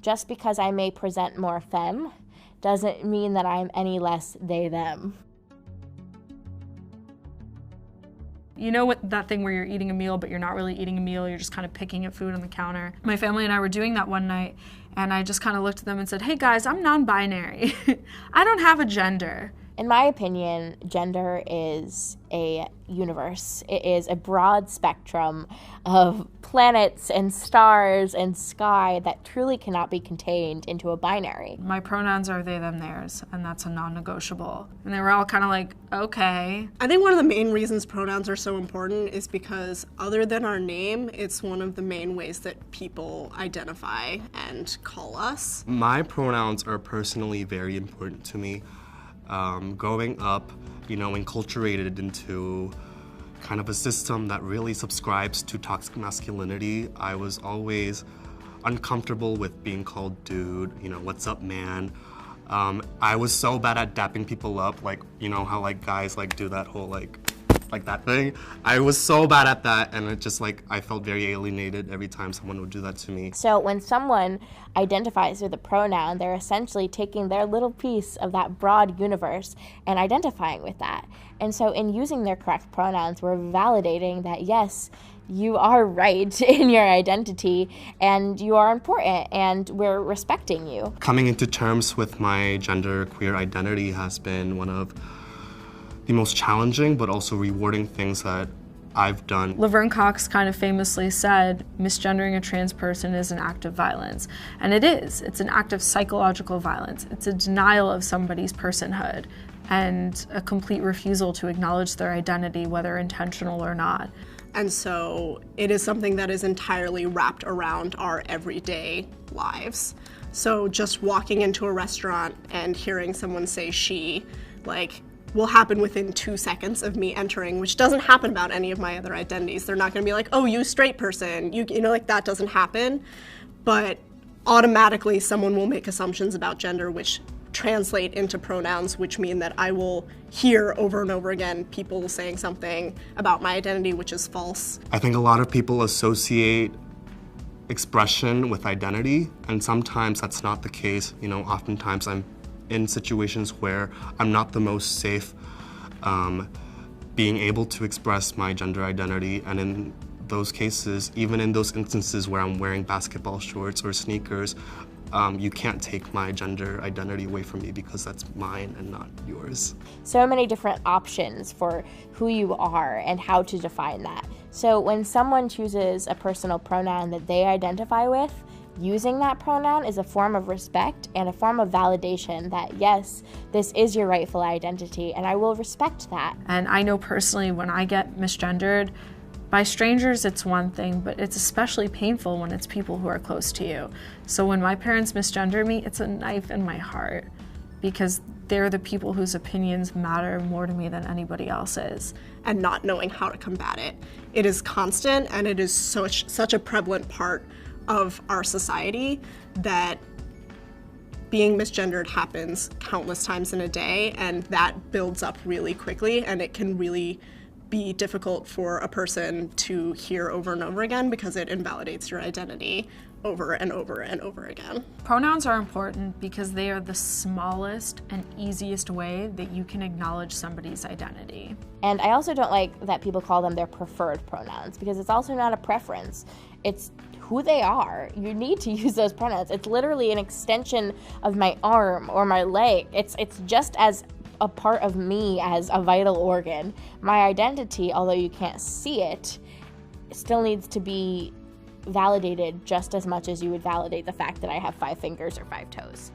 just because I may present more femme doesn't mean that I'm any less they, them. You know what, that thing where you're eating a meal, but you're not really eating a meal, you're just kind of picking at food on the counter. My family and I were doing that one night, and I just kind of looked at them and said, hey guys, I'm non-binary. I don't have a gender. In my opinion, gender is a universe. It is a broad spectrum of planets and stars and sky that truly cannot be contained into a binary. My pronouns are they, them, theirs, and that's a non-negotiable. And they were all kind of like, okay. I think one of the main reasons pronouns are so important is because other than our name, it's one of the main ways that people identify and call us. My pronouns are personally very important to me. Growing up, enculturated into kind of a system that really subscribes to toxic masculinity, I was always uncomfortable with being called dude, what's up, man. I was so bad at dapping people up, how guys do that whole that thing. I was so bad at that, and it just I felt very alienated every time someone would do that to me. So when someone identifies with a pronoun, they're essentially taking their little piece of that broad universe and identifying with that. And so in using their correct pronouns, we're validating that yes, you are right in your identity and you are important and we're respecting you. Coming into terms with my gender queer identity has been one of the most challenging but also rewarding things that I've done. Laverne Cox kind of famously said, misgendering a trans person is an act of violence. And it is. It's an act of psychological violence. It's a denial of somebody's personhood and a complete refusal to acknowledge their identity, whether intentional or not. And so it is something that is entirely wrapped around our everyday lives. So just walking into a restaurant and hearing someone say she, will happen within 2 seconds of me entering, which doesn't happen about any of my other identities. They're not gonna be like, oh, you straight person, that doesn't happen. But automatically someone will make assumptions about gender which translate into pronouns, which mean that I will hear over and over again people saying something about my identity which is false. I think a lot of people associate expression with identity, and sometimes that's not the case. Oftentimes I'm in situations where I'm not the most safe being able to express my gender identity, and in those cases, even in those instances where I'm wearing basketball shorts or sneakers, you can't take my gender identity away from me because that's mine and not yours. So many different options for who you are and how to define that. So when someone chooses a personal pronoun that they identify with, using that pronoun is a form of respect and a form of validation that, yes, this is your rightful identity, and I will respect that. And I know personally when I get misgendered, by strangers it's one thing, but it's especially painful when it's people who are close to you. So when my parents misgender me, it's a knife in my heart because they're the people whose opinions matter more to me than anybody else's. And not knowing how to combat it. It is constant, and it is such a prevalent part of our society that being misgendered happens countless times in a day, and that builds up really quickly, and it can really be difficult for a person to hear over and over again because it invalidates your identity over and over and over again. Pronouns are important because they are the smallest and easiest way that you can acknowledge somebody's identity. And I also don't like that people call them their preferred pronouns because it's also not a preference. It's who they are. You need to use those pronouns. It's literally an extension of my arm or my leg. It's just as a part of me as a vital organ. My identity, although you can't see it, still needs to be validated just as much as you would validate the fact that I have 5 fingers or 5 toes.